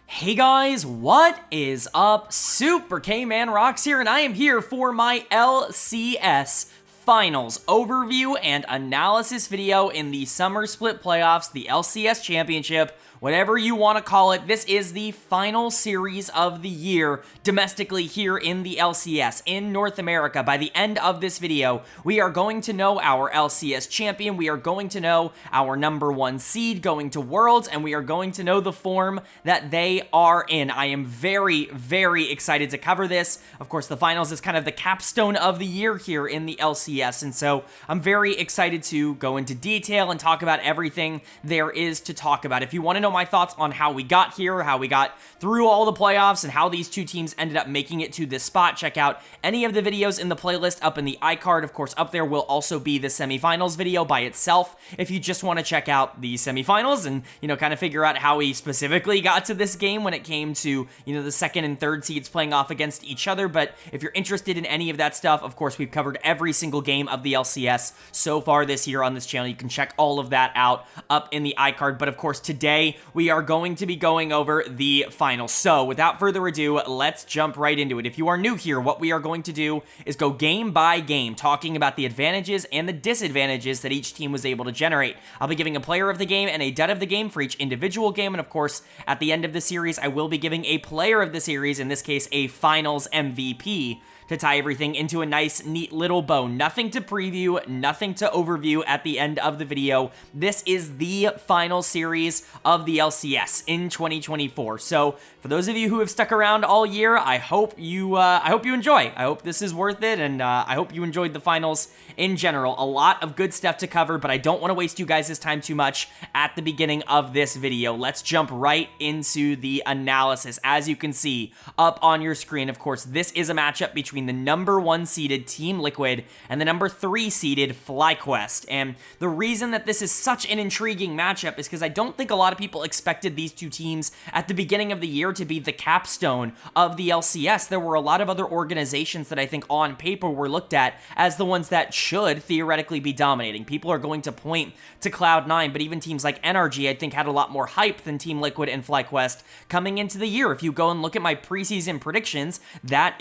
Hey guys, what is up? Super K-Man Rocks here, and I am here for my LCS Finals overview and analysis video in the Summer Split Playoffs, the LCS Championship, whatever you want to call it. This is the final series of the year domestically here in the LCS in North America. By the end of this video, we are going to know our LCS champion, we are going to know our #1 seed going to Worlds, and we are going to know the form that they are in. I am very, very excited to cover this. Of course, the finals is kind of the capstone of the year here in the LCS, and so I'm very excited to go into detail and talk about everything there is to talk about. If you want to know my thoughts on how we got here, how we got through all the playoffs, and how these two teams ended up making it to this spot, check out any of the videos in the playlist up in the iCard. Of course, up there will also be the semifinals video by itself if you just want to check out the semifinals and, kind of figure out how we specifically got to this game when it came to, the second and third seeds playing off against each other. But if you're interested in any of that stuff, of course, we've covered every single game of the LCS so far this year on this channel. You can check all of that out up in the iCard. But of course, today we are going to be going over the finals. So without further ado, let's jump right into it. If you are new here, what we are going to do is go game by game, talking about the advantages and the disadvantages that each team was able to generate. I'll be giving a player of the game and a dud of the game for each individual game. And of course, at the end of the series, I will be giving a player of the series, in this case, a finals MVP, to tie everything into a nice, neat little bow. Nothing to preview, nothing to overview at the end of the video. This is the final series of the LCS in 2024. So for those of you who have stuck around all year, I hope you enjoy. I hope this is worth it, and I hope you enjoyed the finals in general. A lot of good stuff to cover, but I don't want to waste you guys' time too much at the beginning of this video. Let's jump right into the analysis. As you can see up on your screen, of course, this is a matchup between the #1 seeded Team Liquid and the #3 seeded FlyQuest. And the reason that this is such an intriguing matchup is because I don't think a lot of people expected these two teams at the beginning of the year to be the capstone of the LCS. There were a lot of other organizations that I think on paper were looked at as the ones that should theoretically be dominating. People are going to point to Cloud9, but even teams like NRG I think had a lot more hype than Team Liquid and FlyQuest coming into the year. If you go and look at my preseason predictions, that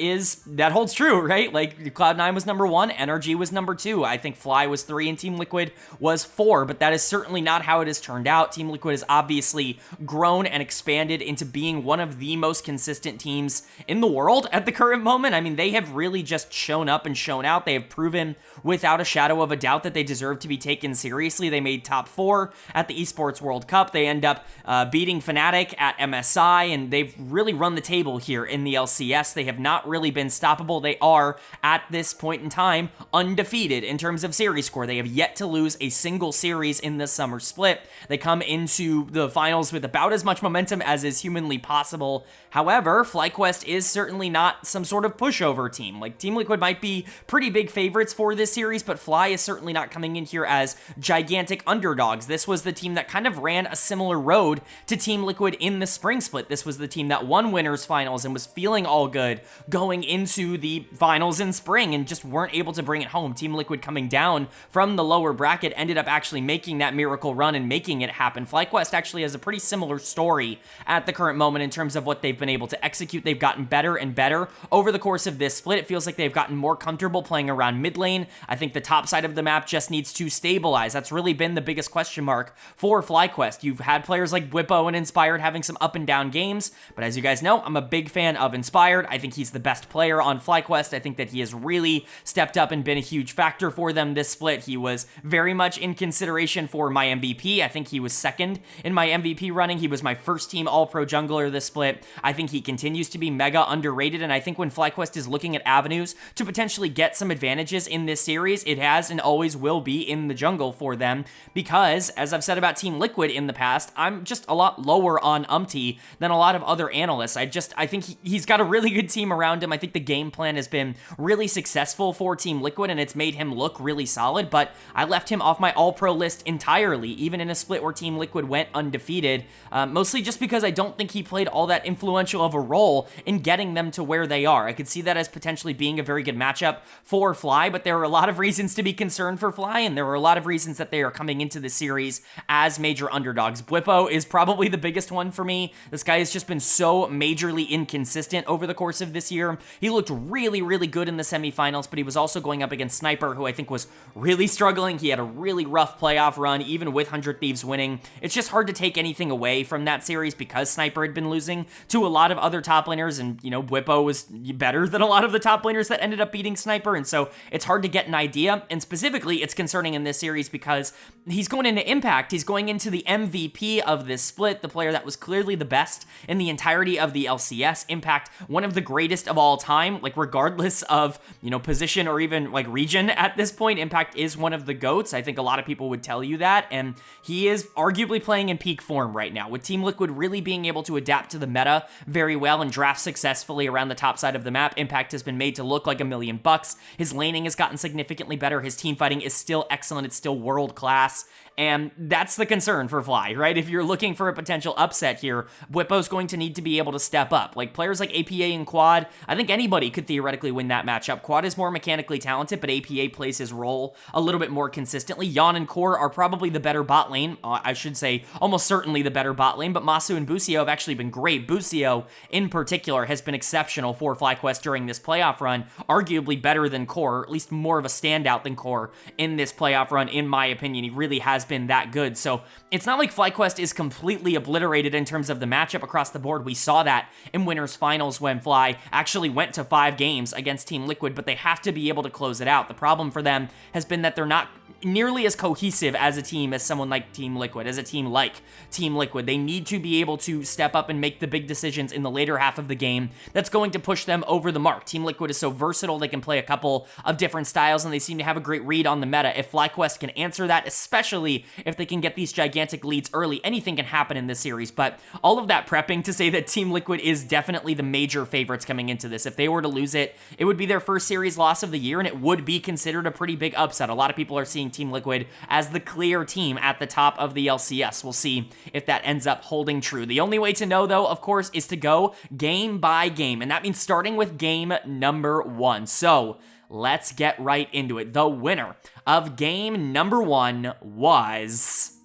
holds true, right? Like, Cloud9 was #1, NRG was #2. I think Fly was 3 and Team Liquid was 4, but that is certainly not how it has turned out. Team Liquid has obviously grown and expanded into being one of the most consistent teams in the world at the current moment. I mean, they have really just shown up and shown out. They have proven without a shadow of a doubt that they deserve to be taken seriously. They made top 4 at the Esports World Cup. They end up beating Fnatic at MSI, and they've really run the table here in the LCS. They have not really been stoppable. They are, at this point in time, undefeated in terms of series score. They have yet to lose a single series in the summer split. They come into the finals with about as much momentum as is humanly possible. However, FlyQuest is certainly not some sort of pushover team. Like, Team Liquid might be pretty big favorites for this series, but Fly is certainly not coming in here as gigantic underdogs. This was the team that kind of ran a similar road to Team Liquid in the spring split. This was the team that won winners finals and was feeling all good going into the finals in spring and just weren't able to bring it home. Team Liquid, coming down from the lower bracket, ended up actually making that miracle run and making it happen. FlyQuest actually has a pretty similar story at the current moment in terms of what they've been able to execute. They've gotten better and better over the course of this split. It feels like they've gotten more comfortable playing around mid lane. I think the top side of the map just needs to stabilize. That's really been the biggest question mark for FlyQuest. You've had players like Bwipo and Inspired having some up and down games, but as you guys know, I'm a big fan of Inspired. I think he's the best player on FlyQuest. I think that he has really stepped up and been a huge factor for them this split. He was very much in consideration for my MVP. I think he was second in my MVP running. He was my first team All-Pro jungler this split. I think he continues to be mega underrated, and I think when FlyQuest is looking at avenues to potentially get some advantages in this series, it has and always will be in the jungle for them, because, as I've said about Team Liquid in the past, I'm just a lot lower on Umpty than a lot of other analysts. I think he's got a really good team around him. I think the game plan plan has been really successful for Team Liquid, and it's made him look really solid, but I left him off my All-Pro list entirely, even in a split where Team Liquid went undefeated, mostly just because I don't think he played all that influential of a role in getting them to where they are. I could see that as potentially being a very good matchup for Fly, but there are a lot of reasons to be concerned for Fly, and there are a lot of reasons that they are coming into the series as major underdogs. Bwipo is probably the biggest one for me. This guy has just been so majorly inconsistent over the course of this year. He looked really, really good in the semifinals, but he was also going up against Sniper, who I think was really struggling. He had a really rough playoff run, even with 100 Thieves winning. It's just hard to take anything away from that series because Sniper had been losing to a lot of other top laners, and, you know, Bwipo was better than a lot of the top laners that ended up beating Sniper, and so it's hard to get an idea, and specifically, it's concerning in this series because he's going into Impact. He's going into the MVP of this split, the player that was clearly the best in the entirety of the LCS. Impact, one of the greatest of all time, like, regardless of, you know, position or even, like, region at this point. Impact is one of the GOATs. I think a lot of people would tell you that, and he is arguably playing in peak form right now, with Team Liquid really being able to adapt to the meta very well and draft successfully around the top side of the map. Impact has been made to look like $1,000,000. His laning has gotten significantly better. His team fighting is still excellent. It's still world class. And that's the concern for Fly, right? If you're looking for a potential upset here, Bwipo's going to need to be able to step up. Like, players like APA and Quad, I think anybody could theoretically win that matchup. Quad is more mechanically talented, but APA plays his role a little bit more consistently. Yon and Core are probably the better bot lane. I should say almost certainly the better bot lane, but Masu and Busio have actually been great. Busio, in particular, has been exceptional for FlyQuest during this playoff run, arguably better than Core, or at least more of a standout than Core in this playoff run, in my opinion. He really has been that good. So it's not like FlyQuest is completely obliterated in terms of the matchup across the board. We saw that in winners finals when Fly actually went to 5 games against Team Liquid, but they have to be able to close it out. The problem for them has been that they're not nearly as cohesive as a team as someone like Team Liquid, as a team like Team Liquid. They need to be able to step up and make the big decisions in the later half of the game that's going to push them over the mark. Team Liquid is so versatile, they can play a couple of different styles, and they seem to have a great read on the meta. If FlyQuest can answer that, especially if they can get these gigantic leads early, anything can happen in this series. But all of that prepping to say that Team Liquid is definitely the major favorites coming into this. If they were to lose it, it would be their first series loss of the year, and it would be considered a pretty big upset. A lot of people are seeing Team Liquid as the clear team at the top of the LCS. We'll see if that ends up holding true. The only way to know, though, of course, is to go game by game, and that means starting with game number 1. So let's get right into it. The winner of game number 1 was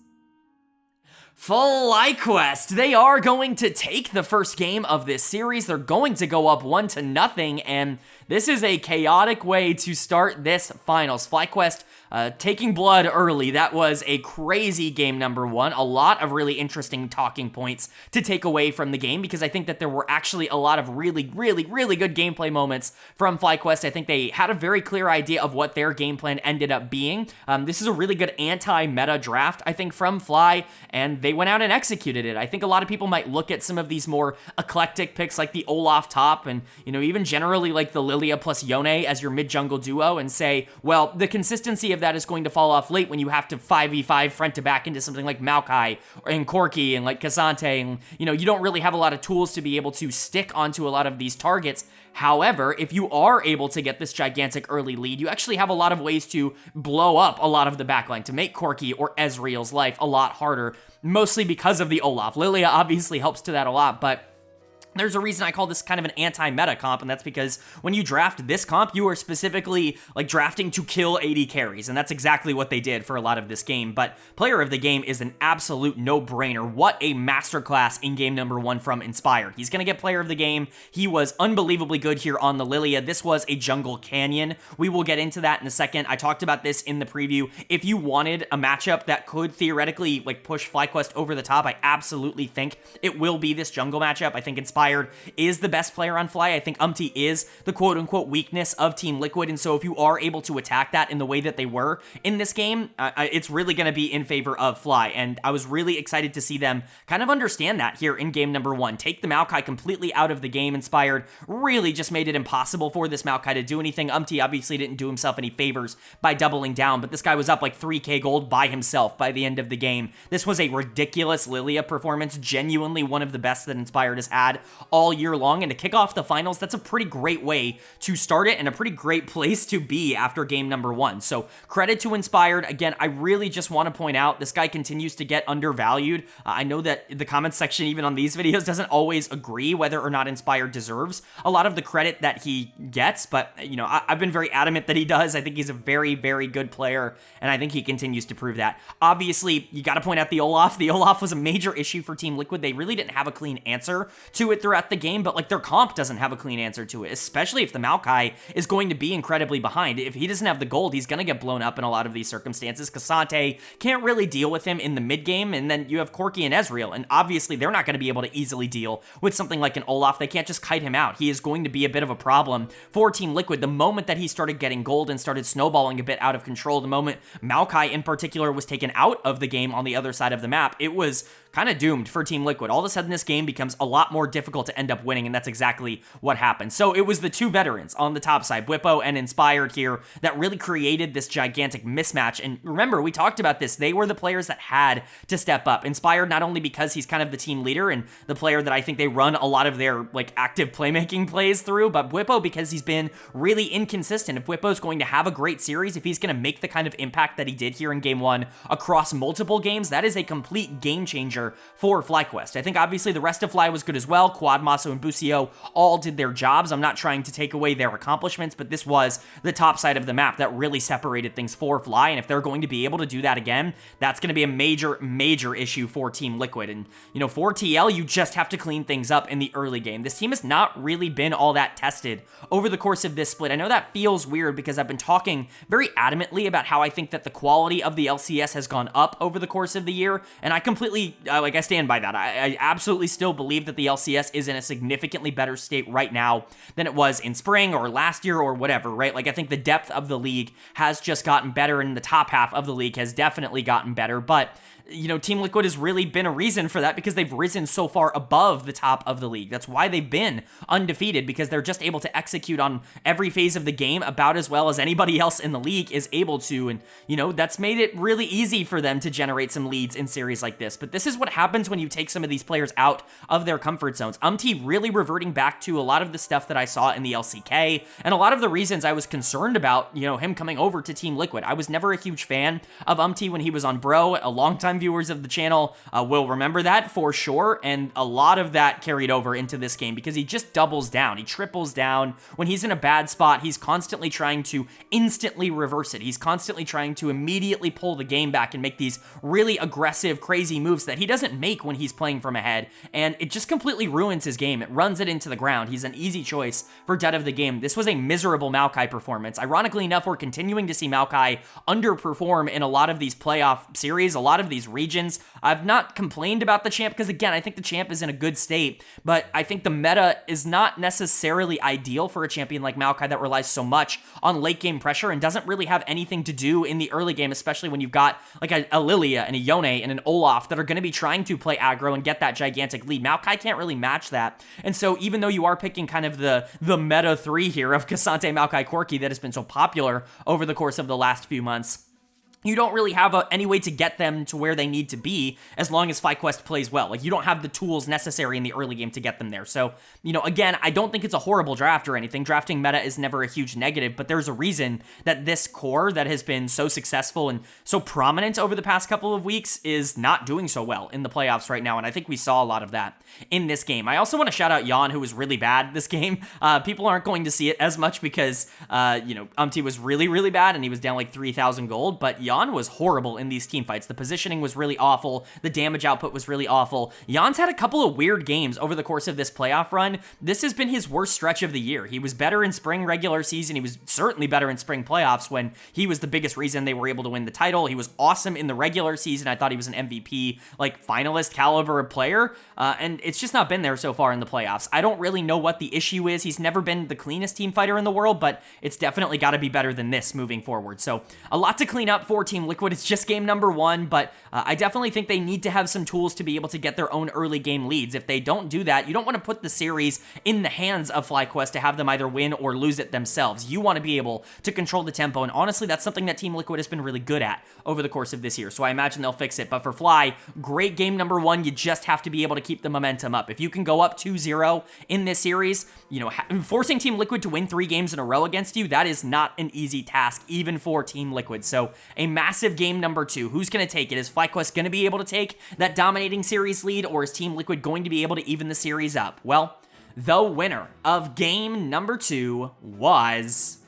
FlyQuest. They are going to take the first game of this series. They're going to go up 1-0, and this is a chaotic way to start this finals. FlyQuest taking blood early. That was a crazy game number 1. A lot of really interesting talking points to take away from the game, because I think that there were actually a lot of really, really, really good gameplay moments from FlyQuest. I think they had a very clear idea of what their game plan ended up being. This is a really good anti-meta draft, I think, from Fly, and they went out and executed it. I think a lot of people might look at some of these more eclectic picks like the Olaf top and, you know, even generally like the Lilia plus Yone as your mid-jungle duo and say, well, the consistency of that is going to fall off late when you have to 5v5 front to back into something like Maokai and Corki and like Kazante, and, you know, you don't really have a lot of tools to be able to stick onto a lot of these targets. However, if you are able to get this gigantic early lead, you actually have a lot of ways to blow up a lot of the backline, to make Corki or Ezreal's life a lot harder, mostly because of the Olaf. Lilia obviously helps to that a lot, but there's a reason I call this kind of an anti-meta comp, and that's because when you draft this comp, you are specifically like drafting to kill AD carries, and that's exactly what they did for a lot of this game. But player of the game is an absolute no-brainer. What a masterclass in game number 1 from Inspired. He's going to get player of the game. He was unbelievably good here on the Lilia. This was a jungle canyon. We will get into that in a second. I talked about this in the preview. If you wanted a matchup that could theoretically like push FlyQuest over the top, I absolutely think it will be this jungle matchup. I think Inspired is the best player on Fly. I think Umti is the quote-unquote weakness of Team Liquid, and so if you are able to attack that in the way that they were in this game, it's really going to be in favor of Fly, and I was really excited to see them kind of understand that here in game number 1. Take the Maokai completely out of the game. Inspired really just made it impossible for this Maokai to do anything. Umti obviously didn't do himself any favors by doubling down, but this guy was up like 3k gold by himself by the end of the game. This was a ridiculous Lilia performance, genuinely one of the best that Inspired has had all year long, and to kick off the finals, that's a pretty great way to start it and a pretty great place to be after game number 1. So credit to Inspired. Again, I really just want to point out this guy continues to get undervalued. I know that the comments section, even on these videos, doesn't always agree whether or not Inspired deserves a lot of the credit that he gets, but, you know, I've been very adamant that he does. I think he's a very, very good player, and I think he continues to prove that. Obviously, you got to point out the Olaf. The Olaf was a major issue for Team Liquid. They really didn't have a clean answer to it throughout the game, but, like, their comp doesn't have a clean answer to it, especially if the Maokai is going to be incredibly behind. If he doesn't have the gold, he's going to get blown up in a lot of these circumstances. Cassante can't really deal with him in the mid game, and then you have Corki and Ezreal, and obviously they're not going to be able to easily deal with something like an Olaf. They can't just kite him out. He is going to be a bit of a problem for Team Liquid. The moment that he started getting gold and started snowballing a bit out of control, the moment Maokai in particular was taken out of the game on the other side of the map, it was kind of doomed for Team Liquid. All of a sudden, this game becomes a lot more difficult to end up winning, and that's exactly what happened. So it was the two veterans on the top side, Bwipo and Inspired here, that really created this gigantic mismatch. And remember, we talked about this. They were the players that had to step up. Inspired, not only because he's kind of the team leader and the player that I think they run a lot of their like active playmaking plays through, but Bwipo because he's been really inconsistent. If Bwipo's going to have a great series, if he's going to make the kind of impact that he did here in game 1 across multiple games, that is a complete game changer for FlyQuest. I think obviously the rest of Fly was good as well. Quad, Maso, and Busio all did their jobs. I'm not trying to take away their accomplishments, but this was the top side of the map that really separated things for Fly, and if they're going to be able to do that again, that's going to be a major, major issue for Team Liquid. And, you know, for TL, you just have to clean things up in the early game. This team has not really been all that tested over the course of this split. I know that feels weird because I've been talking very adamantly about how I think that the quality of the LCS has gone up over the course of the year, and I completely I stand by that. I absolutely still believe that the LCS is in a significantly better state right now than it was in spring or last year or whatever, right? Like, I think the depth of the league has just gotten better, and the top half of the league has definitely gotten better, but you know, Team Liquid has really been a reason for that because they've risen so far above the top of the league. That's why they've been undefeated, because they're just able to execute on every phase of the game about as well as anybody else in the league is able to. And, you know, that's made it really easy for them to generate some leads in series like this. But this is what happens when you take some of these players out of their comfort zones. Umti really reverting back to a lot of the stuff that I saw in the LCK and a lot of the reasons I was concerned about, you know, him coming over to Team Liquid. I was never a huge fan of Umti when he was on Bro. A longtime viewers of the channel will remember that for sure, and a lot of that carried over into this game because he just doubles down, he triples down. When he's in a bad spot, he's constantly trying to instantly reverse it. He's constantly trying to immediately pull the game back and make these really aggressive, crazy moves that he doesn't make when he's playing from ahead, and it just completely ruins his game. It runs it into the ground. He's an easy choice for dead of the game. This was a miserable Maokai performance. Ironically enough, we're continuing to see Maokai underperform in a lot of these playoff series, a lot of these regions. I've not complained about the champ because, again, I think the champ is in a good state, but I think the meta is not necessarily ideal for a champion like Maokai that relies so much on late game pressure and doesn't really have anything to do in the early game, especially when you've got like a Lilia and a Yone and an Olaf that are going to be trying to play aggro and get that gigantic lead. Maokai can't really match that, and so even though you are picking kind of the meta 3 here of Cassante, Maokai, Corki that has been so popular over the course of the last few months, you don't really have any way to get them to where they need to be as long as FlyQuest plays well. Like, you don't have the tools necessary in the early game to get them there. So, you know, again, I don't think it's a horrible draft or anything. Drafting meta is never a huge negative, but there's a reason that this core that has been so successful and so prominent over the past couple of weeks is not doing so well in the playoffs right now, and I think we saw a lot of that in this game. I also want to shout out Jan, who was really bad this game. People aren't going to see it as much because, you know, Umti was really, really bad, and he was down like 3,000 gold, but Jan was horrible in these team fights. The positioning was really awful. The damage output was really awful. Jan's had a couple of weird games over the course of this playoff run. This has been his worst stretch of the year. He was better in spring regular season. He was certainly better in spring playoffs when he was the biggest reason they were able to win the title. He was awesome in the regular season. I thought he was an MVP, like finalist caliber player, and it's just not been there so far in the playoffs. I don't really know what the issue is. He's never been the cleanest team fighter in the world, but it's definitely got to be better than this moving forward. So a lot to clean up for for Team Liquid. It's just game number 1, but I definitely think they need to have some tools to be able to get their own early game leads. If they don't do that, you don't want to put the series in the hands of FlyQuest to have them either win or lose it themselves. You want to be able to control the tempo, and honestly, that's something that Team Liquid has been really good at over the course of this year, so I imagine they'll fix it. But for Fly, great game number 1. You just have to be able to keep the momentum up. If you can go up 2-0 in this series, you know, forcing Team Liquid to win 3 games in a row against you, that is not an easy task, even for Team Liquid. So a massive game number 2. Who's going to take it? Is FlyQuest going to be able to take that dominating series lead, or is Team Liquid going to be able to even the series up? Well, the winner of game number 2 was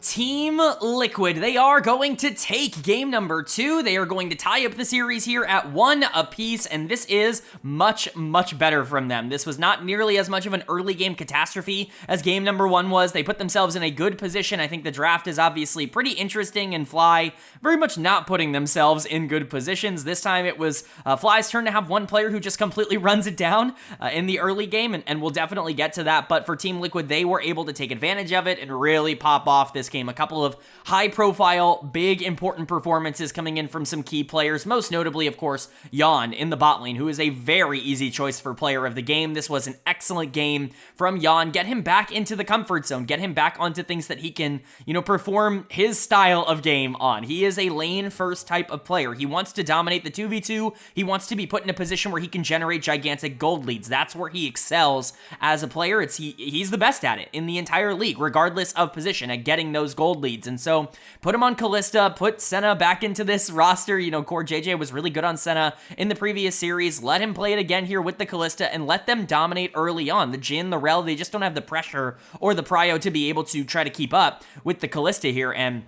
Team Liquid. They are going to take game number 2. They are going to tie up the series here at 1 apiece, and this is much, much better from them. This was not nearly as much of an early game catastrophe as game number 1 was. They put themselves in a good position. I think the draft is obviously pretty interesting, and Fly very much not putting themselves in good positions. This time it was Fly's turn to have one player who just completely runs it down in the early game, and we'll definitely get to that. But for Team Liquid, they were able to take advantage of it and really pop off this game. A couple of high-profile, big, important performances coming in from some key players, most notably, of course, Jan in the bot lane, who is a very easy choice for player of the game. This was an excellent game from Jan. Get him back into the comfort zone. Get him back onto things that he can, you know, perform his style of game on. He is a lane-first type of player. He wants to dominate the 2v2. He wants to be put in a position where he can generate gigantic gold leads. That's where he excels as a player. He's the best at it in the entire league, regardless of position, at getting those gold leads. And so put him on Kalista, put Senna back into this roster. You know, Core JJ was really good on Senna in the previous series. Let him play it again here with the Kalista and let them dominate early on. The Jhin, the Rel, they just don't have the pressure or the prio to be able to try to keep up with the Kalista here, and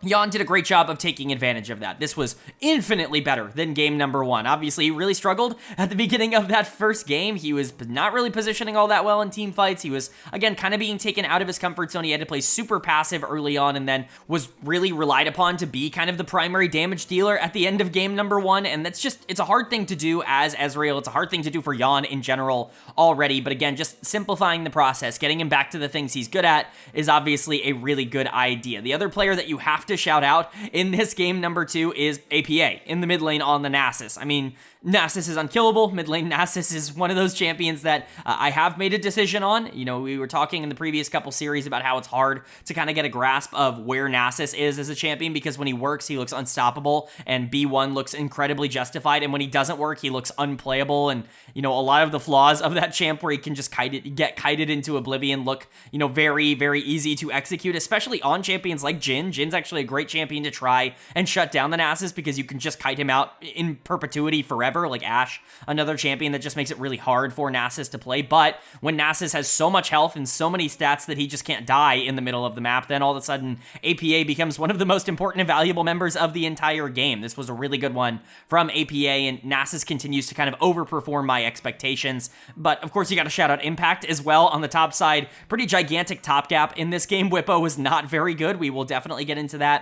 Jan did a great job of taking advantage of that. This was infinitely better than game number 1. Obviously, he really struggled at the beginning of that first game. He was not really positioning all that well in team fights. He was, again, kind of being taken out of his comfort zone. He had to play super passive early on and then was really relied upon to be kind of the primary damage dealer at the end of game number 1. And that's just, it's a hard thing to do as Ezreal. It's a hard thing to do for Jan in general already. But again, just simplifying the process, getting him back to the things he's good at is obviously a really good idea. The other player that you have to shout out in this game number 2 is APA in the mid lane on the Nasus. I mean, Nasus is unkillable. Mid lane Nasus is one of those champions that I have made a decision on. You know, we were talking in the previous couple series about how it's hard to kind of get a grasp of where Nasus is as a champion, because when he works, he looks unstoppable, and B1 looks incredibly justified, and when he doesn't work, he looks unplayable. And, you know, a lot of the flaws of that champ where he can just get kited into oblivion look, you know, very, very easy to execute, especially on champions like Jhin. Jin's actually a great champion to try and shut down the Nasus because you can just kite him out in perpetuity forever. Like Ashe, another champion that just makes it really hard for Nasus to play. But when Nasus has so much health and so many stats that he just can't die in the middle of the map, then all of a sudden APA becomes one of the most important and valuable members of the entire game. This was a really good one from APA, and Nasus continues to kind of overperform my expectations. But of course, you got to shout out Impact as well on the top side. Pretty gigantic top gap in this game. Whippo was not very good. We will definitely get into that.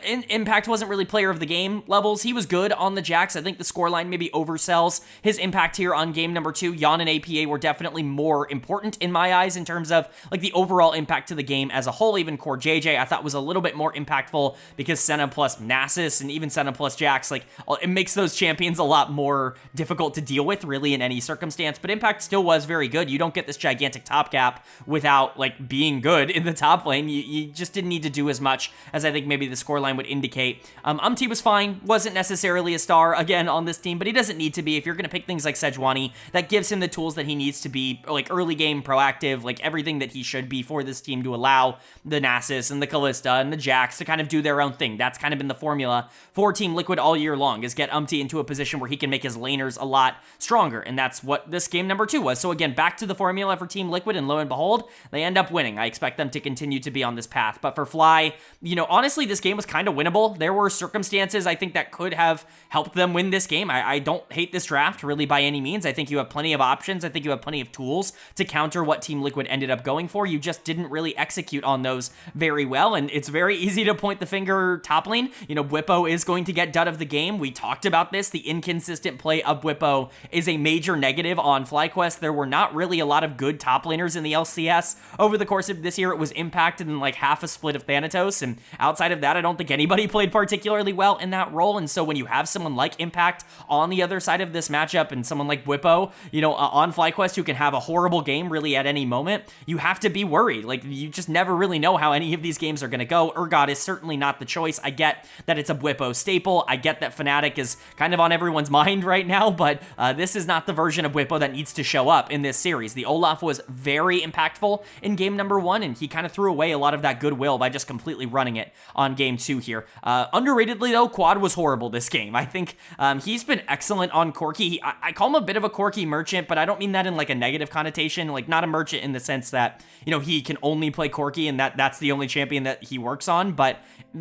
Impact wasn't really player of the game levels. He was good on the Jax. I think the scoreline maybe oversells his impact here on game number 2. Jan and APA were definitely more important in my eyes in terms of like the overall impact to the game as a whole. Even Core JJ I thought was a little bit more impactful because Senna plus Nasus and even Senna plus Jax, like, it makes those champions a lot more difficult to deal with really in any circumstance. But impact still was very good. You don't get this gigantic top gap without like being good in the top lane. You just didn't need to do as much as I think maybe the scoreline would indicate. Umti was fine, wasn't necessarily a star again on this team, but he doesn't need to be. If you're going to pick things like Sejuani, that gives him the tools that he needs to be like early game proactive, like everything that he should be for this team to allow the Nasus and the Kalista and the Jax to kind of do their own thing. That's kind of been the formula for Team Liquid all year long, is get Umti into a position where he can make his laners a lot stronger, and that's what this game number 2 was. So again, back to the formula for Team Liquid, and lo and behold, they end up winning. I expect them to continue to be on this path. But for Fly, you know, honestly, this game was kind of winnable. There were circumstances I think that could have helped them win this game. I don't don't hate this draft really by any means. I think you have plenty of options. I think you have plenty of tools to counter what Team Liquid ended up going for. You just didn't really execute on those very well, and it's very easy to point the finger top lane. Bwipo is going to get dud of the game. We talked about this. The inconsistent play of Bwipo is a major negative on FlyQuest. There were not really a lot of good top laners in the LCS over the course of this year. It was impacted in like half a split of Thanatos, and outside of that, I don't think anybody played particularly well in that role. And so when you have someone like Impact on the other side of this matchup and someone like Bwipo, on FlyQuest who can have a horrible game really at any moment, you have to be worried. Like, you just never really know how any of these games are going to go. Urgot is certainly not the choice. I get that it's a Bwipo staple. I get that Fnatic is kind of on everyone's mind right now, but this is not the version of Bwipo that needs to show up in this series. The Olaf was very impactful in game number 1, and he kind of threw away a lot of that goodwill by just completely running it on game 2 here. Underratedly, though, Quad was horrible this game. I think he's been excellent on Corki. I call him a bit of a Corki merchant, but I don't mean that in like a negative connotation, like not a merchant in the sense that, he can only play Corki and that's the only champion that he works on, but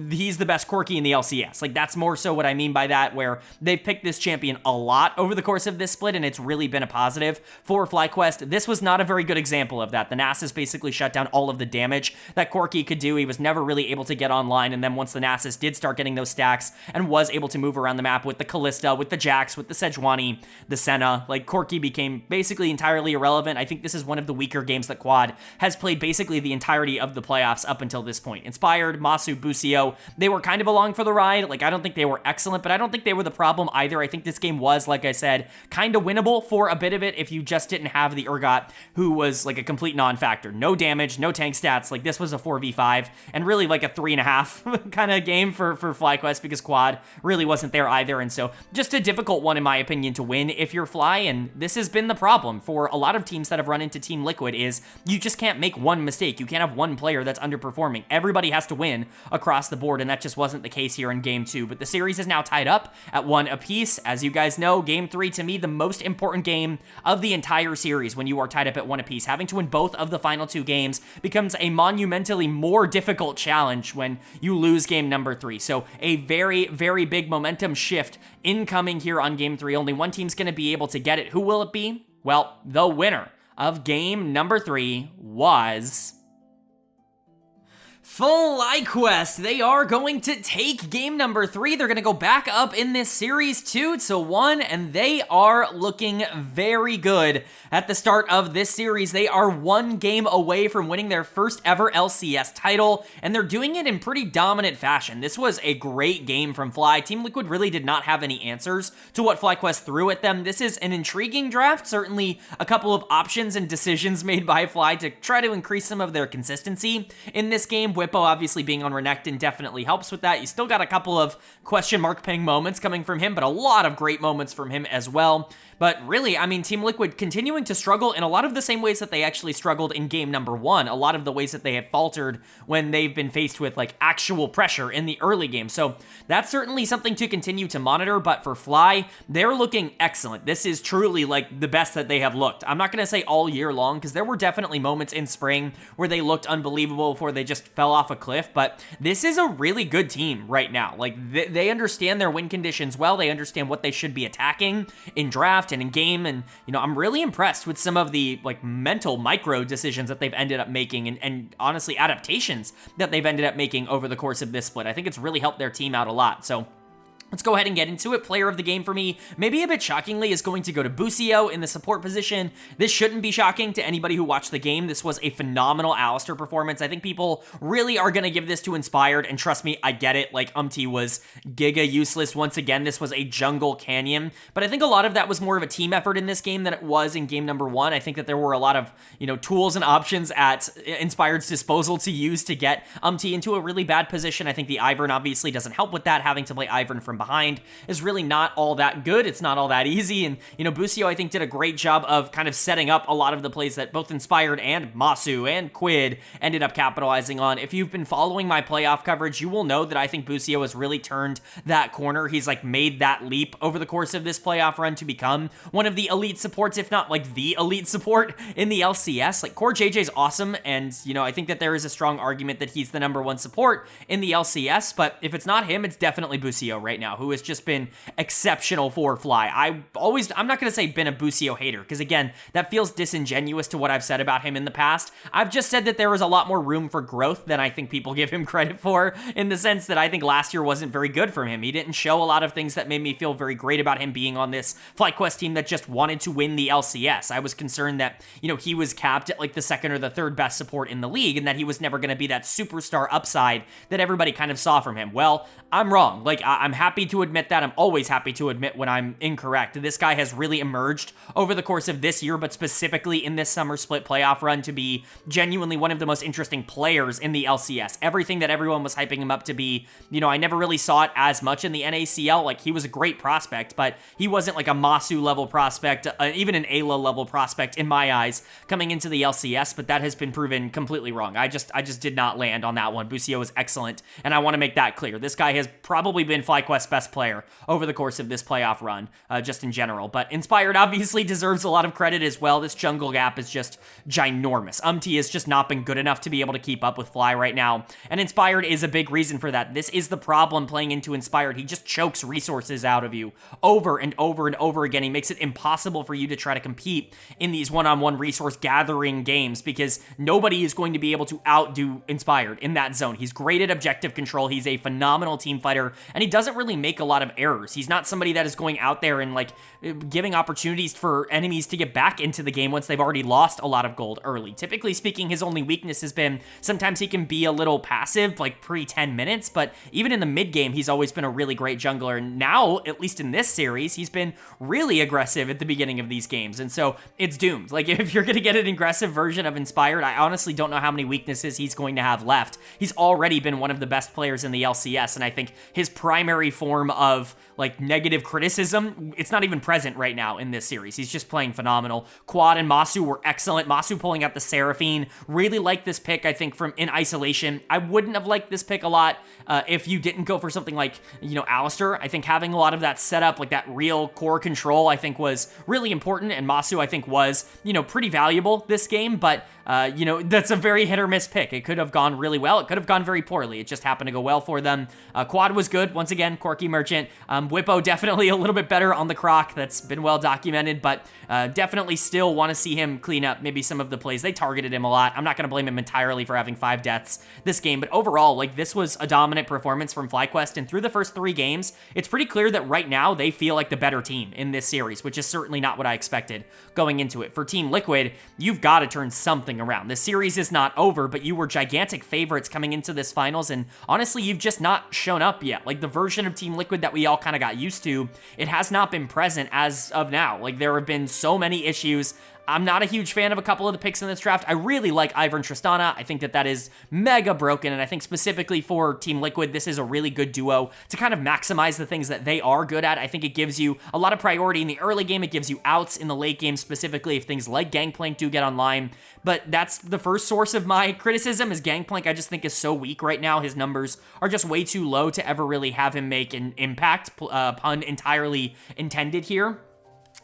he's the best Corki in the LCS. Like, that's more so what I mean by that, where they've picked this champion a lot over the course of this split, and it's really been a positive for FlyQuest. This was not a very good example of that. The Nasus basically shut down all of the damage that Corki could do. He was never really able to get online, and then once the Nasus did start getting those stacks and was able to move around the map with the Kalista, with the Jax, with the Sejuani, the Senna, like, Corki became basically entirely irrelevant. I think this is one of the weaker games that Quad has played basically the entirety of the playoffs up until this point. Inspired, Masu, Busio, they were kind of along for the ride. Like, I don't think they were excellent, but I don't think they were the problem either. I think this game was, like I said, kind of winnable for a bit of it if you just didn't have the Urgot, who was like a complete non-factor. No damage, no tank stats. Like, this was a 4v5 and really like a 3.5 kind of game for FlyQuest, because Quad really wasn't there either. And so just a difficult one, in my opinion, to win if you're Fly. And this has been the problem for a lot of teams that have run into Team Liquid, is you just can't make one mistake. You can't have one player that's underperforming. Everybody has to win across the board, and that just wasn't the case here in game 2. But the series is now tied up at 1 apiece. As you guys know, game 3, to me, the most important game of the entire series when you are tied up at 1 apiece. Having to win both of the final 2 games becomes a monumentally more difficult challenge when you lose game number 3. So a very, very big momentum shift incoming here on game 3. Only one team's going to be able to get it. Who will it be? Well, the winner of game number 3 was FlyQuest. They are going to take game number 3. They're going to go back up in this series 2-1, and they are looking very good at the start of this series. They are 1 game away from winning their first ever LCS title, and they're doing it in pretty dominant fashion. This was a great game from Fly. Team Liquid really did not have any answers to what FlyQuest threw at them. This is an intriguing draft, certainly a couple of options and decisions made by Fly to try to increase some of their consistency in this game. Bwipo obviously being on Renekton definitely helps with that. You still got a couple of question mark ping moments coming from him, but a lot of great moments from him as well. But really, I mean, Team Liquid continuing to struggle in a lot of the same ways that they actually struggled in game number 1. A lot of the ways that they have faltered when they've been faced with like actual pressure in the early game. So that's certainly something to continue to monitor. But for Fly, they're looking excellent. This is truly like the best that they have looked. I'm not going to say all year long, because there were definitely moments in spring where they looked unbelievable before they just fell off a cliff. But this is a really good team right now. Like, they understand their win conditions well. They understand what they should be attacking in draft and in game, and I'm really impressed with some of the like mental micro decisions that they've ended up making, and honestly adaptations that they've ended up making over the course of this split. I think it's really helped their team out a lot. So let's go ahead and get into it. Player of the game for me, maybe a bit shockingly, is going to go to Busio in the support position. This shouldn't be shocking to anybody who watched the game. This was a phenomenal Alistar performance. I think people really are going to give this to Inspired, and trust me, I get it. Like, was giga useless once again. This was a jungle canyon, but I think a lot of that was more of a team effort in this game than it was in game number 1. I think that there were a lot of, tools and options at Inspired's disposal to use to get into a really bad position. I think the Ivern obviously doesn't help with that. Having to play Ivern from behind is really not all that good. It's not all that easy. And, Busio, I think, did a great job of kind of setting up a lot of the plays that both Inspired and Masu and Quid ended up capitalizing on. If you've been following my playoff coverage, you will know that I think Busio has really turned that corner. He's like made that leap over the course of this playoff run to become one of the elite supports, if not like the elite support in the LCS. Like, Core JJ's awesome, and, I think that there is a strong argument that he's the #1 support in the LCS, but if it's not him, it's definitely Busio right now. now, who has just been exceptional for Fly. I'm not going to say been a Busio hater, because again, that feels disingenuous to what I've said about him in the past. I've just said that there was a lot more room for growth than I think people give him credit for, in the sense that I think last year wasn't very good from him. He didn't show a lot of things that made me feel very great about him being on this FlyQuest team that just wanted to win the LCS. I was concerned that, he was capped at like the second or the third best support in the league, and that he was never going to be that superstar upside that everybody kind of saw from him. Well, I'm wrong. Like, I'm happy to admit that. I'm always happy to admit when I'm incorrect. This guy has really emerged over the course of this year, but specifically in this summer split playoff run, to be genuinely one of the most interesting players in the LCS. Everything that everyone was hyping him up to be, I never really saw it as much in the NACL. Like, he was a great prospect, but he wasn't like a Masu level prospect, even an Ayla level prospect in my eyes coming into the LCS, but that has been proven completely wrong. I just did not land on that one. Busio is excellent, and I want to make that clear. This guy has probably been FlyQuest's best player over the course of this playoff run, just in general. But Inspired obviously deserves a lot of credit as well. This jungle gap is just ginormous. Has just not been good enough to be able to keep up with Fly right now, and Inspired is a big reason for that. This is the problem playing into Inspired. He just chokes resources out of you over and over and over again. He makes it impossible for you to try to compete in these one-on-one resource gathering games, because nobody is going to be able to outdo Inspired in that zone. He's great at objective control. He's a phenomenal team fighter, and he doesn't really make a lot of errors. He's not somebody that is going out there and like giving opportunities for enemies to get back into the game once they've already lost a lot of gold early. Typically speaking, his only weakness has been sometimes he can be a little passive, like pre-10 minutes, but even in the mid-game, he's always been a really great jungler. And now, at least in this series, he's been really aggressive at the beginning of these games, and so it's doomed. Like, if you're going to get an aggressive version of Inspired, I honestly don't know how many weaknesses he's going to have left. He's already been one of the best players in the LCS, and I think his primary form of like negative criticism, it's not even present right now in this series. He's just playing phenomenal. Quad and Masu were excellent. Masu pulling out the Seraphine. Really liked this pick, I think, from in isolation. I wouldn't have liked this pick a lot if you didn't go for something like, Alistair. I think having a lot of that setup, like that real core control, I think was really important, and Masu, I think, was, pretty valuable this game, but that's a very hit or miss pick. It could have gone really well. It could have gone very poorly. It just happened to go well for them. Quad was good. Once again, Corky Merchant. Whippo definitely a little bit better on the Croc. That's been well documented, but definitely still want to see him clean up maybe some of the plays. They targeted him a lot. I'm not going to blame him entirely for having 5 deaths this game, but overall, like, this was a dominant performance from FlyQuest, and through the first 3 games, it's pretty clear that right now they feel like the better team in this series, which is certainly not what I expected going into it. For Team Liquid, you've got to turn something around. This series is not over, but you were gigantic favorites coming into this finals, and honestly, you've just not shown up yet. Like, the version of Team Liquid that we all kind of got used to, it has not been present as of now. Like, there have been so many issues. I'm not a huge fan of a couple of the picks in this draft. I really like Ivern Tristana. I think that is mega broken, and I think specifically for Team Liquid, this is a really good duo to kind of maximize the things that they are good at. I think it gives you a lot of priority in the early game. It gives you outs in the late game, specifically if things like Gangplank do get online. But that's the first source of my criticism, is Gangplank. I just think is so weak right now. His numbers are just way too low to ever really have him make an impact, pun entirely intended here.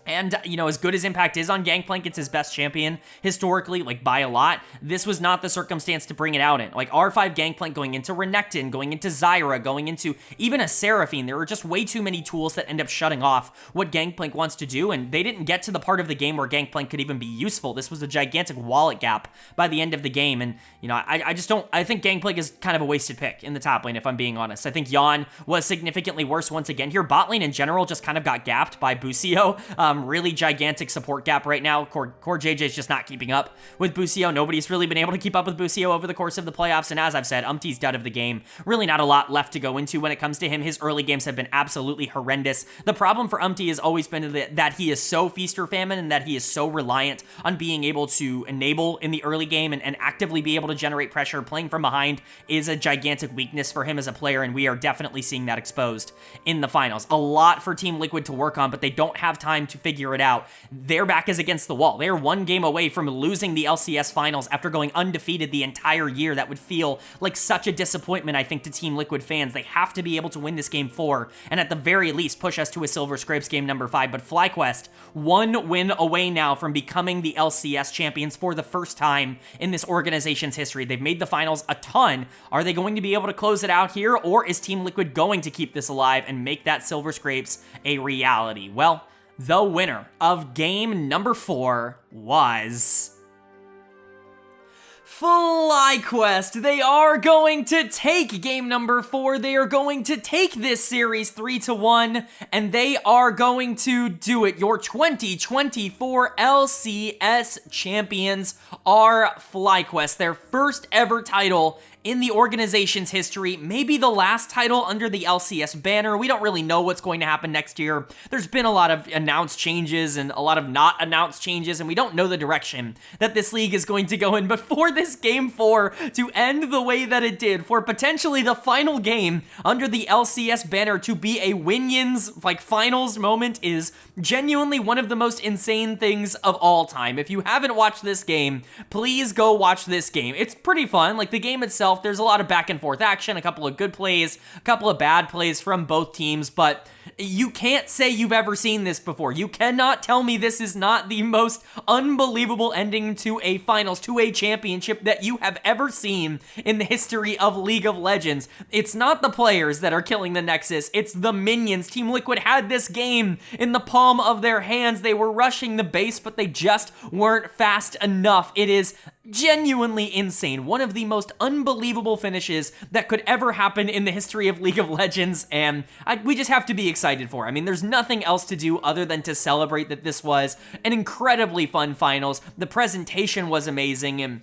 And, as good as Impact is on Gangplank, it's his best champion historically, like, by a lot. This was not the circumstance to bring it out in. Like, R5 Gangplank going into Renekton, going into Zyra, going into even a Seraphine. There were just way too many tools that end up shutting off what Gangplank wants to do, and they didn't get to the part of the game where Gangplank could even be useful. This was a gigantic wallet gap by the end of the game, and, I think Gangplank is kind of a wasted pick in the top lane, if I'm being honest. I think Yon was significantly worse once again here. Bot lane in general just kind of got gapped by Busio. Really gigantic support gap right now. Core JJ is just not keeping up with Busio. Nobody's really been able to keep up with Busio over the course of the playoffs, and as I've said, Umti's dead of the game. Really not a lot left to go into when it comes to him. His early games have been absolutely horrendous. The problem for Umti has always been that he is so feast or famine, and that he is so reliant on being able to enable in the early game and actively be able to generate pressure. Playing from behind is a gigantic weakness for him as a player, and we are definitely seeing that exposed in the finals. A lot for Team Liquid to work on, but they don't have time to figure it out. Their back is against the wall. They are one game away from losing the LCS finals after going undefeated the entire year. That would feel like such a disappointment, I think, to Team Liquid fans. They have to be able to win this game 4, and at the very least push us to a Silver Scrapes game number 5. But FlyQuest, one win away now from becoming the LCS champions for the first time in this organization's history. They've made the finals a ton. Are they going to be able to close it out here, or is Team Liquid going to keep this alive and make that Silver Scrapes a reality? Well, the winner of game number 4 was FlyQuest. They are going to take game number 4. They are going to take this series 3-1, and they are going to do it. Your 2024 LCS champions are FlyQuest. Their first ever title in the organization's history, maybe the last title under the LCS banner. We don't really know what's going to happen next year. There's been a lot of announced changes and a lot of not announced changes, and we don't know the direction that this league is going to go in. But for this game 4 to end the way that it did, for potentially the final game under the LCS banner to be a Winions like finals moment, is genuinely one of the most insane things of all time. If you haven't watched this game, please go watch this game. It's pretty fun. Like, the game itself, there's a lot of back and forth action, a couple of good plays, a couple of bad plays from both teams, but you can't say you've ever seen this before. You cannot tell me this is not the most unbelievable ending to a finals, to a championship that you have ever seen in the history of League of Legends. It's not the players that are killing the Nexus, it's the minions. Team Liquid had this game in the palm of their hands. They were rushing the base, but they just weren't fast enough. It is genuinely insane. One of the most unbelievable finishes that could ever happen in the history of League of Legends, and we just have to be excited for it. I mean, there's nothing else to do other than to celebrate that this was an incredibly fun finals. The presentation was amazing, and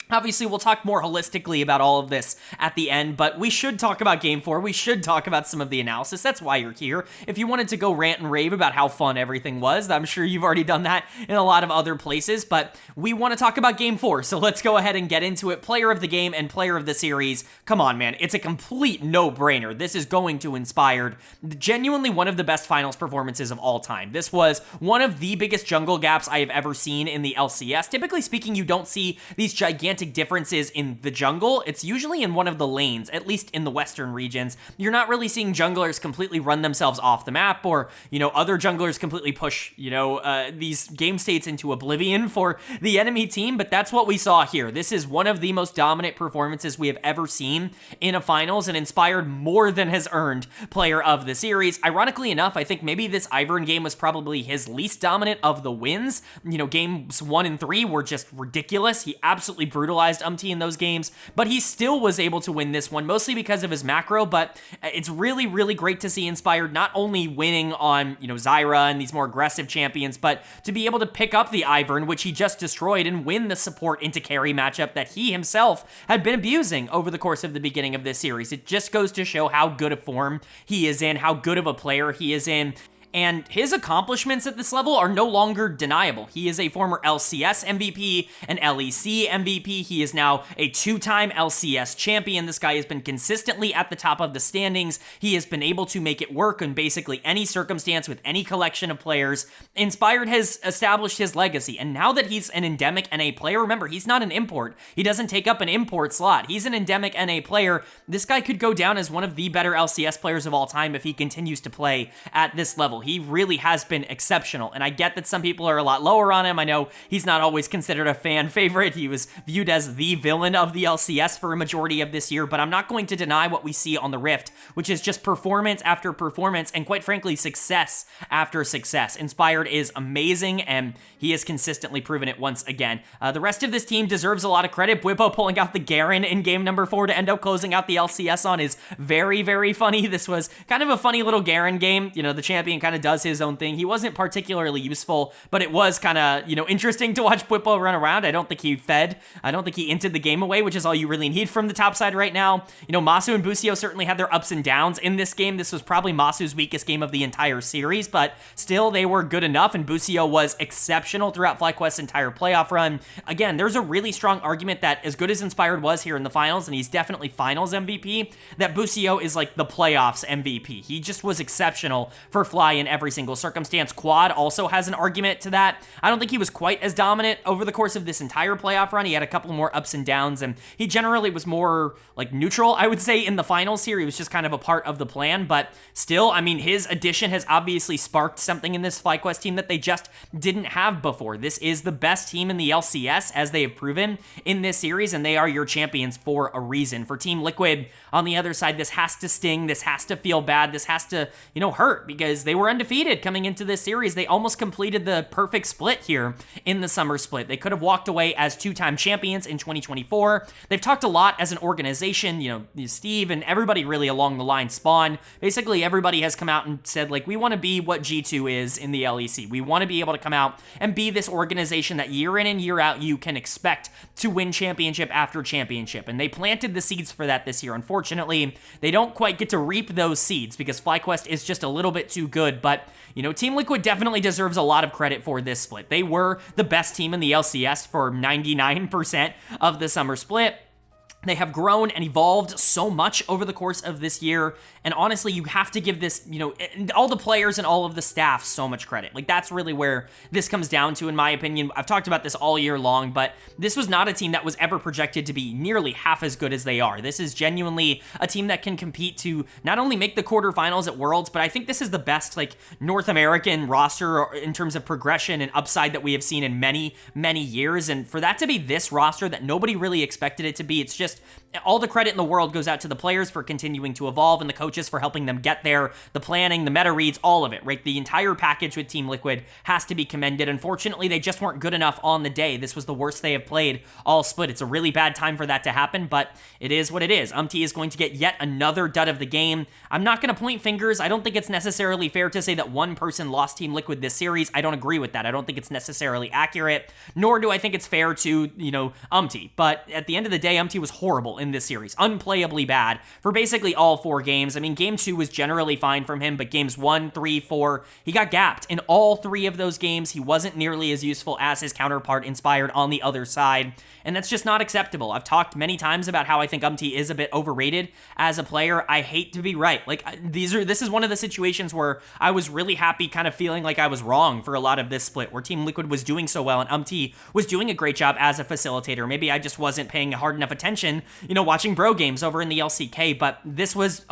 obviously, we'll talk more holistically about all of this at the end, but we should talk about Game 4. We should talk about some of the analysis. That's why you're here. If you wanted to go rant and rave about how fun everything was, I'm sure you've already done that in a lot of other places, but we want to talk about Game 4, so let's go ahead and get into it. Player of the game and player of the series. Come on, man. It's a complete no-brainer. This is going to Inspired. Genuinely one of the best finals performances of all time. This was one of the biggest jungle gaps I have ever seen in the LCS. Typically speaking, you don't see these gigantic differences in the jungle. It's usually in one of the lanes, at least in the western regions. You're not really seeing junglers completely run themselves off the map, or, other junglers completely push, these game states into oblivion for the enemy team, but that's what we saw here. This is one of the most dominant performances we have ever seen in a finals, and Inspired more than has earned player of the series. Ironically enough, I think maybe this Ivern game was probably his least dominant of the wins. Games 1 and 3 were just ridiculous. He absolutely brutalized in those games, but he still was able to win this one, mostly because of his macro. But it's really, really great to see Inspired not only winning on, Zyra and these more aggressive champions, but to be able to pick up the Ivern, which he just destroyed, and win the support into carry matchup that he himself had been abusing over the course of the beginning of this series. It just goes to show how good a form he is in, how good of a player he is in. And his accomplishments at this level are no longer deniable. He is a former LCS MVP, an LEC MVP. He is now a 2-time LCS champion. This guy has been consistently at the top of the standings. He has been able to make it work in basically any circumstance with any collection of players. Inspired has established his legacy, and now that he's an endemic NA player, remember, he's not an import. He doesn't take up an import slot. He's an endemic NA player. This guy could go down as one of the better LCS players of all time if he continues to play at this level. He really has been exceptional, and I get that some people are a lot lower on him. I know he's not always considered a fan favorite. He was viewed as the villain of the LCS for a majority of this year, but I'm not going to deny what we see on the Rift, which is just performance after performance, and quite frankly, success after success. Inspired is amazing, and he has consistently proven it once again. The rest of this team deserves a lot of credit. Bwipo pulling out the Garen in game number 4 to end up closing out the LCS on is very, very funny. This was kind of a funny little Garen game. The champion kind of does his own thing. He wasn't particularly useful, but it was kind of, interesting to watch Bwipo run around. I don't think he fed. I don't think he inted the game away, which is all you really need from the top side right now. Masu and Busio certainly had their ups and downs in this game. This was probably Masu's weakest game of the entire series, but still they were good enough, and Busio was exceptional throughout FlyQuest's entire playoff run. Again, there's a really strong argument that as good as Inspired was here in the finals, and he's definitely finals MVP, that Busio is like the playoffs MVP. He just was exceptional for Fly in every single circumstance. Quad also has an argument to that. I don't think he was quite as dominant over the course of this entire playoff run. He had a couple more ups and downs, and he generally was more like neutral, I would say, in the finals here. He was just kind of a part of the plan, but still, I mean, his addition has obviously sparked something in this FlyQuest team that they just didn't have before. This is the best team in the LCS, as they have proven in this series, and they are your champions for a reason. For Team Liquid, on the other side, this has to sting, this has to feel bad, this has to, hurt, because they were undefeated coming into this series. They almost completed the perfect split here in the summer split. They could have walked away as two-time champions in 2024. They've talked a lot as an organization, Steve and everybody really along the line, Spawn, basically everybody has come out and said, like, we want to be what G2 is in the LEC. We want to be able to come out and be this organization that year in and year out you can expect to win championship after championship, and they planted the seeds for that this year. Unfortunately, they don't quite get to reap those seeds because FlyQuest is just a little bit too good, but Team Liquid definitely deserves a lot of credit for this split. They were the best team in the LCS for 99% of the summer split. They have grown and evolved so much over the course of this year, and honestly, you have to give this, all the players and all of the staff so much credit. Like, that's really where this comes down to, in my opinion. I've talked about this all year long, but this was not a team that was ever projected to be nearly half as good as they are. This is genuinely a team that can compete to not only make the quarterfinals at Worlds, but I think this is the best, North American roster in terms of progression and upside that we have seen in many, many years, and for that to be this roster that nobody really expected it to be, it's just all the credit in the world goes out to the players for continuing to evolve and the coaches for helping them get there, the planning, the meta reads, all of it, right? The entire package with Team Liquid has to be commended. Unfortunately, they just weren't good enough on the day. This was the worst they have played all split. It's a really bad time for that to happen, but it is what it is. is going to get yet another dud of the game. I'm not going to point fingers. I don't think it's necessarily fair to say that one person lost Team Liquid this series. I don't agree with that. I don't think it's necessarily accurate, nor do I think it's fair to, But at the end of the day, was horrible in this series, unplayably bad for basically all 4 games. I mean, game 2 was generally fine from him, but games 1, 3, 4, he got gapped. In all 3 of those games, he wasn't nearly as useful as his counterpart Inspired on the other side, and that's just not acceptable. I've talked many times about how I think is a bit overrated as a player. I hate to be right. This is one of the situations where I was really happy kind of feeling like I was wrong for a lot of this split, where Team Liquid was doing so well and was doing a great job as a facilitator. Maybe I just wasn't paying hard enough attention, watching bro games over in the LCK, but this was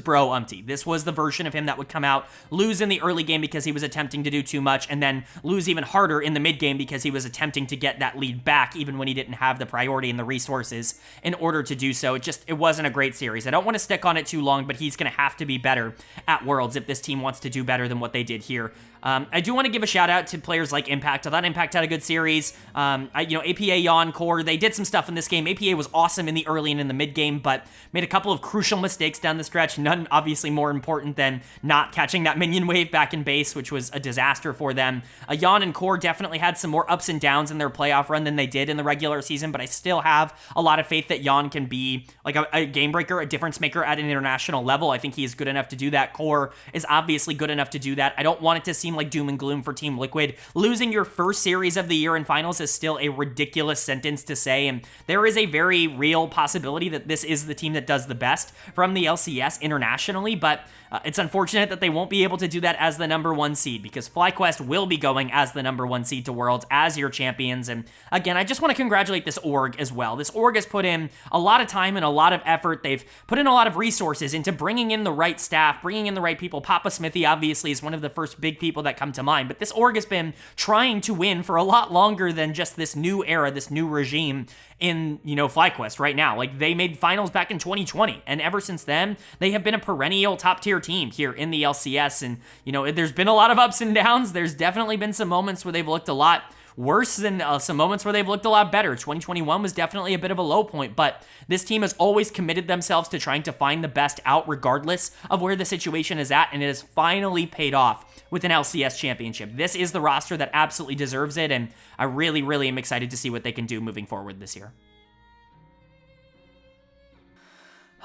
bro This was the version of him that would come out, lose in the early game because he was attempting to do too much, and then lose even harder in the mid game because he was attempting to get that lead back even when he didn't have the priority and the resources in order to do so. It wasn't a great series. I don't want to stick on it too long, but he's going to have to be better at Worlds if this team wants to do better than what they did here. I do want to give a shout out to players like Impact. I thought Impact had a good series. APA, Yawn, Core, they did some stuff in this game. APA was awesome in the early and in the mid game, but made a couple of crucial mistakes down the stretch. None obviously more important than not catching that minion wave back in base, which was a disaster for them. Yawn and Core definitely had some more ups and downs in their playoff run than they did in the regular season, but I still have a lot of faith that Yawn can be like a game breaker, a difference maker at an international level. I think he is good enough to do that. Core is obviously good enough to do that. I don't want it to seem like doom and gloom for Team Liquid. Losing your first series of the year in finals is still a ridiculous sentence to say, and there is a very real possibility that this is the team that does the best from the LCS internationally, but it's unfortunate that they won't be able to do that as the number 1 seed, because FlyQuest will be going as the number 1 seed to Worlds as your champions. And again, I just want to congratulate this org as well. This org has put in a lot of time and a lot of effort. They've put in a lot of resources into bringing in the right staff, bringing in the right people. Papa Smithy obviously is one of the first big people that come to mind, but this org has been trying to win for a lot longer than just this new era, this new regime in, FlyQuest right now. They made finals back in 2020, and ever since then, they have been a perennial top-tier team here in the LCS, and, there's been a lot of ups and downs. There's definitely been some moments where they've looked a lot worse than some moments where they've looked a lot better. 2021 was definitely a bit of a low point, but this team has always committed themselves to trying to find the best out regardless of where the situation is at, and it has finally paid off with an LCS championship. This is the roster that absolutely deserves it, and I really, really am excited to see what they can do moving forward this year.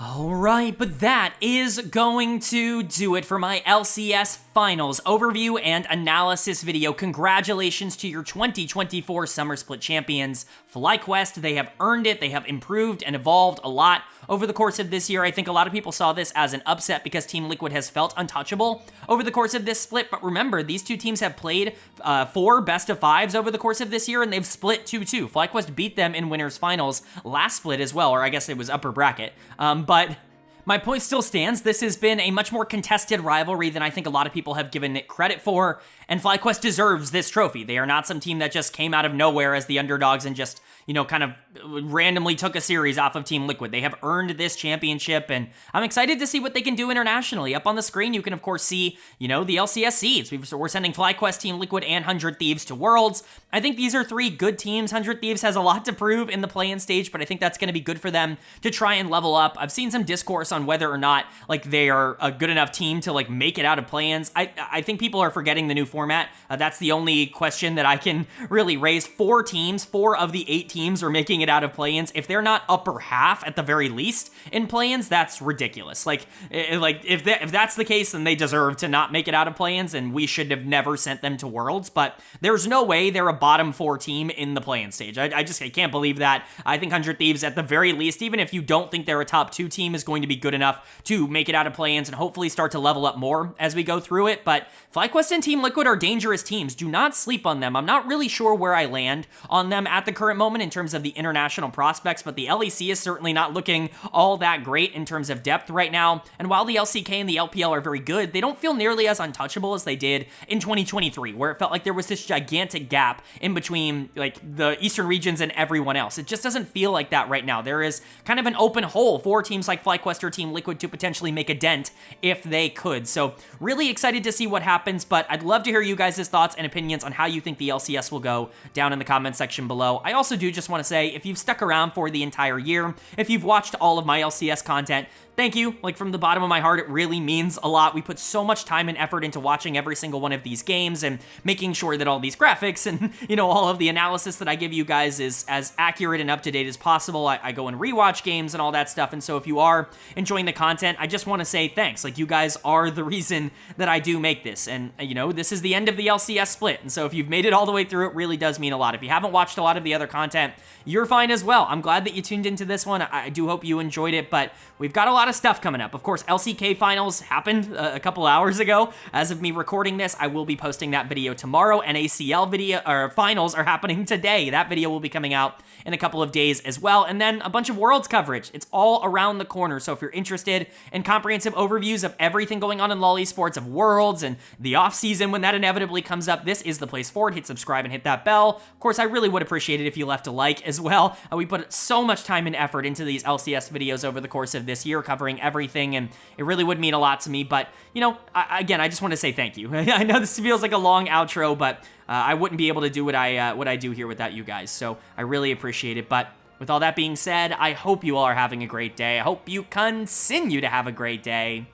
All right, but that is going to do it for my LCS finals overview and analysis video. Congratulations to your 2024 Summer Split champions, FlyQuest. They have earned it. They have improved and evolved a lot over the course of this year. I think a lot of people saw this as an upset because Team Liquid has felt untouchable over the course of this split. But remember, these two teams have played 4 best-of-5s over the course of this year, and they've split 2-2. FlyQuest beat them in winners finals last split as well, or I guess it was upper bracket. But my point still stands. This has been a much more contested rivalry than I think a lot of people have given it credit for, and FlyQuest deserves this trophy. They are not some team that just came out of nowhere as the underdogs and just, you know, kind of randomly took a series off of Team Liquid. They have earned this championship, and I'm excited to see what they can do internationally. Up on the screen, you can, of course, see, you know, the LCS seeds. We're sending FlyQuest, Team Liquid, and 100 Thieves to Worlds. I think these are 3 good teams. 100 Thieves has a lot to prove in the play-in stage, but I think that's going to be good for them to try and level up. I've seen some discourse on whether or not, like, they are a good enough team to, like, make it out of play-ins. I think people are forgetting the new format. That's the only question that I can really raise. 4 teams, 4 of the 8 teams are making it out of play-ins. If they're not upper half at the very least in play-ins, that's ridiculous. Like if that's the case, then they deserve to not make it out of play-ins, and we should have never sent them to Worlds. But there's no way they're a bottom 4 team in the play-in stage. I can't believe that. I think 100 Thieves, at the very least, even if you don't think they're a top 2 team, is going to be good enough to make it out of play-ins and hopefully start to level up more as we go through it. But FlyQuest and Team Liquid are dangerous teams. Do not sleep on them. I'm not really sure where I land on them at the current moment in terms of the international prospects, but the LEC is certainly not looking all that great in terms of depth right now. And while the LCK and the LPL are very good, they don't feel nearly as untouchable as they did in 2023, where it felt like there was this gigantic gap in between, like, the Eastern regions and everyone else. It just doesn't feel like that right now. There is kind of an open hole for teams like FlyQuest or Team Liquid to potentially make a dent if they could. So really excited to see what happens, but I'd love to hear you guys' thoughts and opinions on how you think the LCS will go down in the comment section below. I also do just want to say, if you've stuck around for the entire year, if you've watched all of my LCS content, thank you. Like, from the bottom of my heart, it really means a lot. We put so much time and effort into watching every single one of these games and making sure that all these graphics and, you know, all of the analysis that I give you guys is as accurate and up-to-date as possible. I go and rewatch games and all that stuff, and so if you are enjoying the content, I just want to say thanks. Like, you guys are the reason that I do make this, and, you know, this is the end of the LCS split, and so if you've made it all the way through, it really does mean a lot. If you haven't watched a lot of the other content, you're fine as well. I'm glad that you tuned into this one. I do hope you enjoyed it, but we've got a lot of stuff coming up. Of course, LCK finals happened a couple hours ago. As of me recording this, I will be posting that video tomorrow. NACL video or finals are happening today. That video will be coming out in a couple of days as well. And then a bunch of Worlds coverage. It's all around the corner. So if you're interested in comprehensive overviews of everything going on in LoL Esports, of Worlds and the off season when that inevitably comes up, this is the place for it. Hit subscribe and hit that bell. Of course, I really would appreciate it if you left a like as well. We put so much time and effort into these LCS videos over the course of this year, covering everything, and it really would mean a lot to me. But, you know, again, I just want to say thank you. I know this feels like a long outro, but I wouldn't be able to do what I do here without you guys, so I really appreciate it. But with all that being said, I hope you all are having a great day. I hope you continue to have a great day,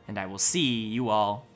and I will see you all